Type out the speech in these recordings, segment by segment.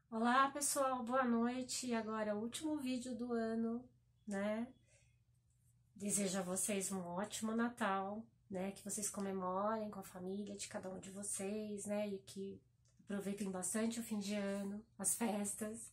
Olá pessoal, boa noite. Agora o último vídeo do ano, né? Desejo a vocês um ótimo Natal, né? Que vocês comemorem com a família de cada um de vocês, né? E que aproveitem bastante o fim de ano, as festas.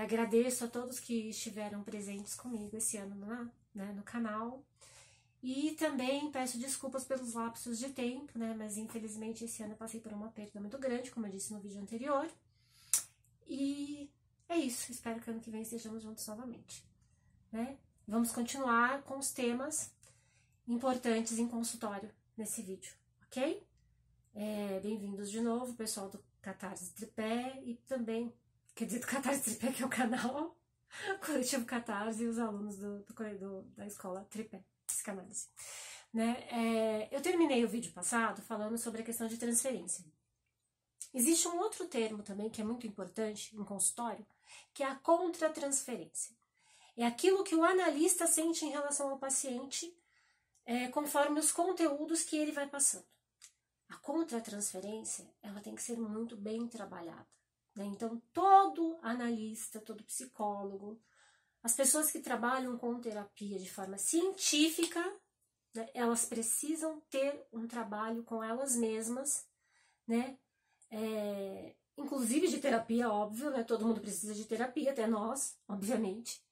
Agradeço a todos que estiveram presentes comigo esse ano no canal. E também peço desculpas pelos lapsos de tempo, né? Mas infelizmente esse ano eu passei por uma perda muito grande, como eu disse no vídeo anterior. E é isso, espero que ano que vem estejamos juntos novamente, né? Vamos continuar com os temas importantes em consultório nesse vídeo, ok? Bem-vindos de novo, pessoal do Catarse Tripé e também, quer dizer, do Catarse Tripé, que é o canal Coletivo Catarse e os alunos da escola Tripé, Psicanálise, né? Eu terminei o vídeo passado falando sobre a questão de transferência. Existe um outro termo também que é muito importante em consultório, que é a contratransferência. É aquilo que o analista sente em relação ao paciente, conforme os conteúdos que ele vai passando. A contratransferência, ela tem que ser muito bem trabalhada, né? Então, todo analista, todo psicólogo, as pessoas que trabalham com terapia de forma científica, né, elas precisam ter um trabalho com elas mesmas, né? Inclusive de terapia, óbvio, né? Todo mundo precisa de terapia, até nós, obviamente,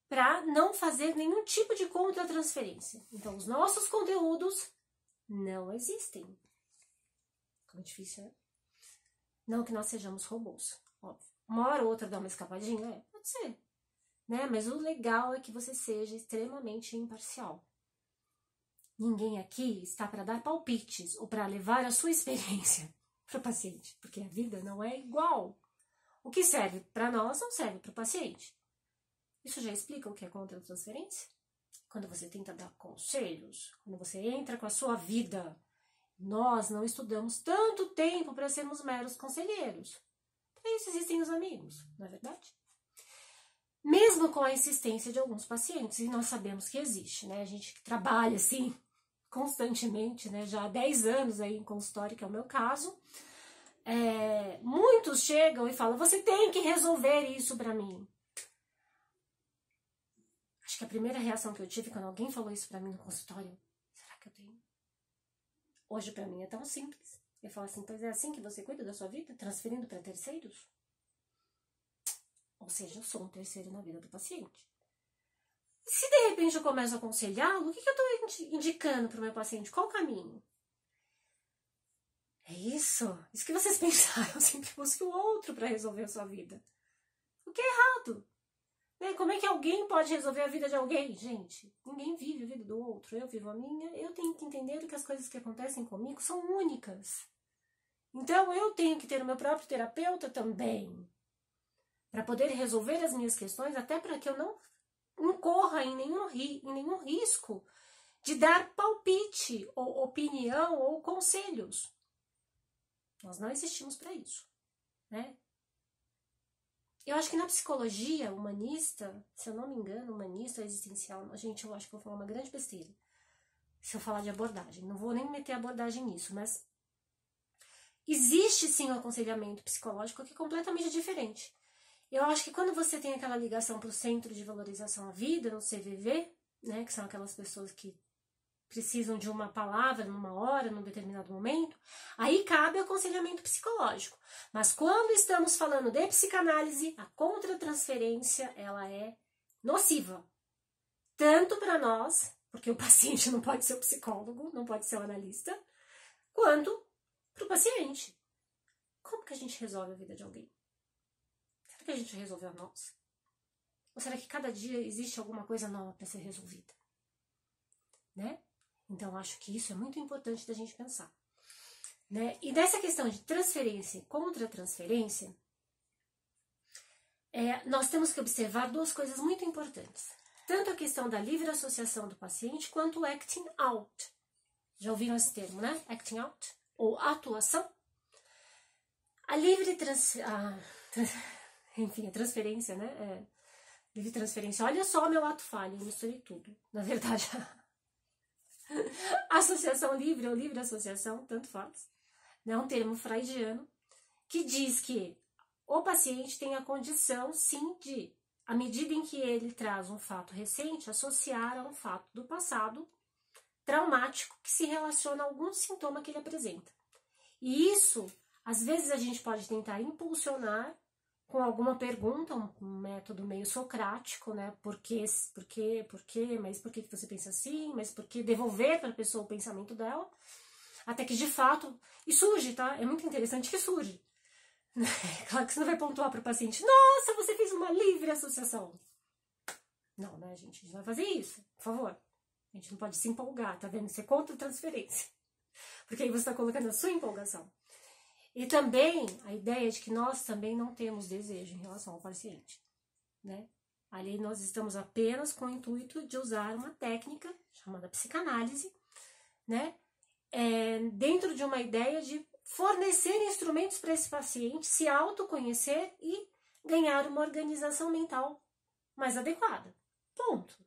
para não fazer nenhum tipo de contratransferência. Então, os nossos conteúdos não existem. Como é difícil, né? Não que nós sejamos robôs, óbvio. Uma hora ou outra dá uma escapadinha, pode ser, né? Mas o legal é que você seja extremamente imparcial. Ninguém aqui está para dar palpites ou para levar a sua experiência para o paciente, porque a vida não é igual. O que serve para nós não serve para o paciente. Isso já explica o que é contratransferência? Quando você tenta dar conselhos, quando você entra com a sua vida, nós não estudamos tanto tempo para sermos meros conselheiros. Para isso existem os amigos, não é verdade? Mesmo com a insistência de alguns pacientes, e nós sabemos que existe, né? A gente que trabalha assim constantemente, né? Já há 10 anos aí em consultório, que é o meu caso, muitos chegam e falam, você tem que resolver isso para mim. Acho que a primeira reação que eu tive quando alguém falou isso para mim no consultório, será que eu tenho? Hoje para mim é tão simples. Eu falo assim, pois é assim que você cuida da sua vida? Transferindo para terceiros? Ou seja, eu sou um terceiro na vida do paciente. Se de repente eu começo a aconselhá-lo, o que eu estou indicando para o meu paciente? Qual o caminho? É isso? Isso que vocês pensaram, sempre busque o outro para resolver a sua vida. O que é errado? Né? Como é que alguém pode resolver a vida de alguém? Gente, ninguém vive a vida do outro. Eu vivo a minha, eu tenho que entender que as coisas que acontecem comigo são únicas. Então eu tenho que ter o meu próprio terapeuta também, para poder resolver as minhas questões, até para que eu não incorra em nenhum risco de dar palpite, ou opinião, ou conselhos. Nós não existimos para isso, né? Eu acho que na psicologia humanista, se eu não me engano, humanista ou existencial, gente, eu acho que eu vou falar uma grande besteira se eu falar de abordagem. Não vou nem meter abordagem nisso, mas existe sim um aconselhamento psicológico que é completamente diferente. Eu acho que quando você tem aquela ligação para o Centro de Valorização à Vida, no CVV, né, que são aquelas pessoas que precisam de uma palavra numa hora, num determinado momento, aí cabe o aconselhamento psicológico. Mas quando estamos falando de psicanálise, a contratransferência, ela é nociva. Tanto para nós, porque o paciente não pode ser o psicólogo, não pode ser o analista, quanto para o paciente. Como que a gente resolve a vida de alguém? Será que a gente resolveu a nossa? Ou será que cada dia existe alguma coisa nova para ser resolvida? Né? Então, acho que isso é muito importante da gente pensar. Né? E dessa questão de transferência e contra-transferência, nós temos que observar duas coisas muito importantes. Tanto a questão da livre associação do paciente, quanto o acting out. Já ouviram esse termo, né? Acting out, ou atuação. A livre a transferência, né? Livre transferência. Olha só meu ato falho, eu misturei tudo. Na verdade, associação livre ou livre associação, tanto faz. É um termo freudiano que diz que o paciente tem a condição, sim, de, à medida em que ele traz um fato recente, associar a um fato do passado traumático que se relaciona a algum sintoma que ele apresenta. E isso, às vezes, a gente pode tentar impulsionar com alguma pergunta, um método meio socrático, né? Por quê? Mas por que você pensa assim? Mas por que devolver para a pessoa o pensamento dela? Até que, de fato, e surge, tá? É muito interessante que surge. Claro que você não vai pontuar para o paciente, nossa, você fez uma livre associação. Não, né, gente? A gente não vai fazer isso, por favor. A gente não pode se empolgar, tá vendo? Isso é contra transferência. Porque aí você está colocando a sua empolgação. E também a ideia de que nós também não temos desejo em relação ao paciente, né? Ali nós estamos apenas com o intuito de usar uma técnica chamada psicanálise, né? Dentro de uma ideia de fornecer instrumentos para esse paciente se autoconhecer e ganhar uma organização mental mais adequada. Ponto.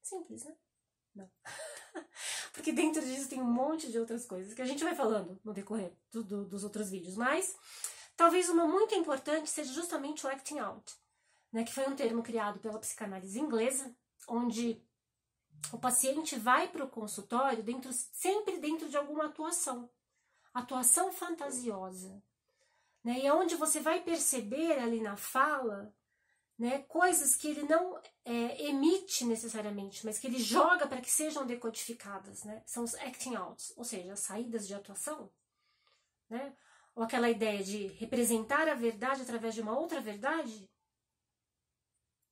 Simples, né? Não. Porque dentro disso tem um monte de outras coisas que a gente vai falando no decorrer dos outros vídeos. Mas talvez uma muito importante seja justamente o acting out, né? Que foi um termo criado pela psicanálise inglesa, onde o paciente vai para o consultório sempre dentro de alguma atuação fantasiosa, né? E é onde você vai perceber ali na fala, né, coisas que ele não emite necessariamente, mas que ele joga para que sejam decodificadas, né? São os acting outs, ou seja, as saídas de atuação, né? Ou aquela ideia de representar a verdade através de uma outra verdade,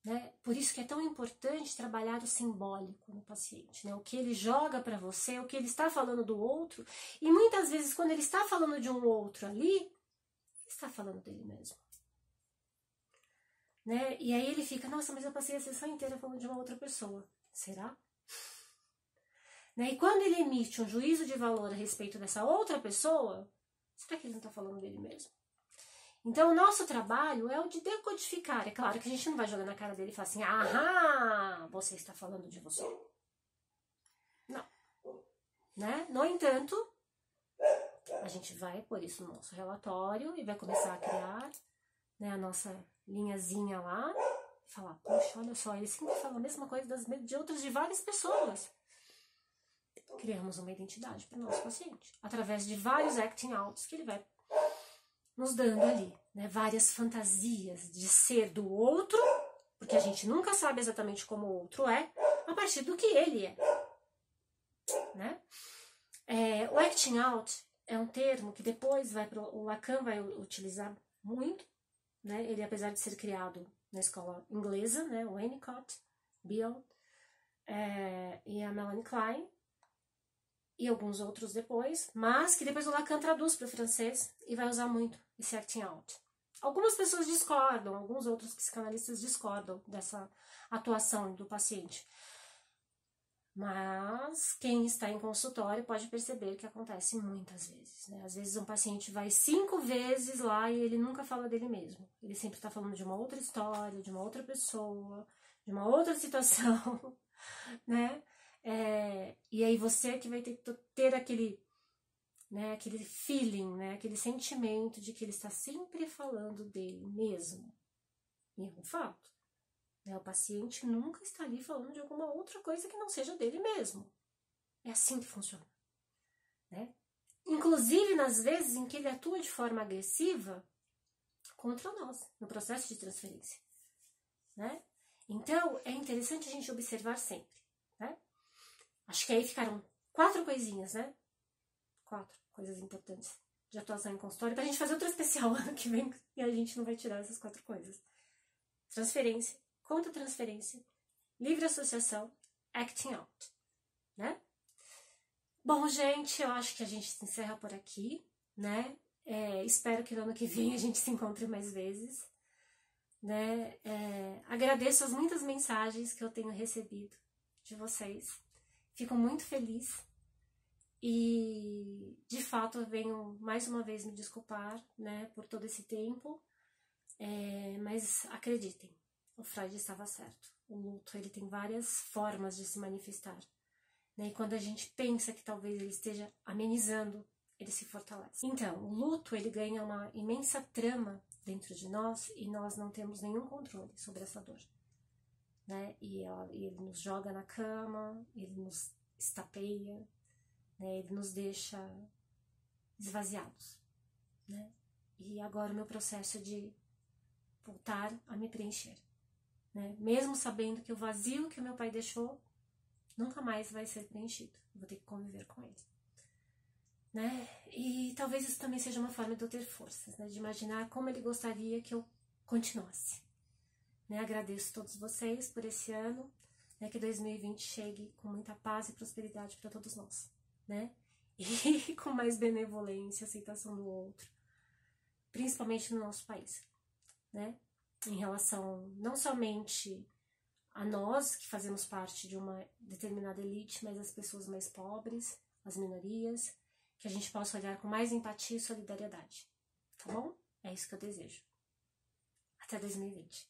né? Por isso que é tão importante trabalhar o simbólico no paciente, né? O que ele joga para você, o que ele está falando do outro, e muitas vezes quando ele está falando de um outro ali, ele está falando dele mesmo. Né? E aí ele fica, nossa, mas eu passei a sessão inteira falando de uma outra pessoa. Será? Né? E quando ele emite um juízo de valor a respeito dessa outra pessoa, será que ele não está falando dele mesmo? Então o nosso trabalho é o de decodificar. É claro que a gente não vai jogar na cara dele e falar assim, ahá, você está falando de você. Não. Né? No entanto, a gente vai pôr isso no nosso relatório e vai começar a criar, né, a nossa linhazinha lá, e falar, poxa, olha só, ele sempre fala a mesma coisa de várias pessoas. Criamos uma identidade para o nosso paciente, através de vários acting outs que ele vai nos dando ali, né, várias fantasias de ser do outro, porque a gente nunca sabe exatamente como o outro é, a partir do que ele é. Né? O acting out é um termo que depois o Lacan vai utilizar muito, né? Ele, apesar de ser criado na escola inglesa, né? O Winnicott, Beale e a Melanie Klein, e alguns outros depois, mas que depois o Lacan traduz para o francês e vai usar muito esse acting out. Algumas pessoas discordam, alguns outros psicanalistas discordam dessa atuação do paciente. Mas quem está em consultório pode perceber que acontece muitas vezes, né? Às vezes um paciente vai 5 vezes lá e ele nunca fala dele mesmo. Ele sempre está falando de uma outra história, de uma outra pessoa, de uma outra situação, né? E aí você que vai ter aquele, né, aquele feeling, né, aquele sentimento de que ele está sempre falando dele mesmo. E é um fato. O paciente nunca está ali falando de alguma outra coisa que não seja dele mesmo. É assim que funciona. Né? Inclusive nas vezes em que ele atua de forma agressiva contra nós, no processo de transferência. Né? Então, é interessante a gente observar sempre. Né? Acho que aí ficaram 4 coisinhas, né? 4 coisas importantes de atuação em consultório, para a gente fazer outro especial ano que vem, e a gente não vai tirar essas 4 coisas. Transferência, contra-transferência, livre associação, acting out, né? Bom, gente, eu acho que a gente se encerra por aqui, né? Espero que no ano que vem a gente se encontre mais vezes, né? Agradeço as muitas mensagens que eu tenho recebido de vocês. Fico muito feliz e, de fato, eu venho mais uma vez me desculpar, né, por todo esse tempo, mas acreditem, o Freud estava certo. O luto, ele tem várias formas de se manifestar, né? E quando a gente pensa que talvez ele esteja amenizando ele se fortalece. Então, o luto, ele ganha uma imensa trama dentro de nós e nós não temos nenhum controle sobre essa dor, né? E ele nos joga na cama, ele nos estapeia, né? Ele nos deixa esvaziados, né? E agora o meu processo é de voltar a me preencher, né? Mesmo sabendo que o vazio que o meu pai deixou nunca mais vai ser preenchido, eu vou ter que conviver com ele, né? E talvez isso também seja uma forma de eu ter forças, né? De imaginar como ele gostaria que eu continuasse, né? Agradeço a todos vocês por esse ano, né? Que 2020 chegue com muita paz e prosperidade para todos nós, né? E com mais benevolência, aceitação do outro, principalmente no nosso país, né? Em relação não somente a nós, que fazemos parte de uma determinada elite, mas as pessoas mais pobres, as minorias, que a gente possa olhar com mais empatia e solidariedade, tá bom? É isso que eu desejo. Até 2020.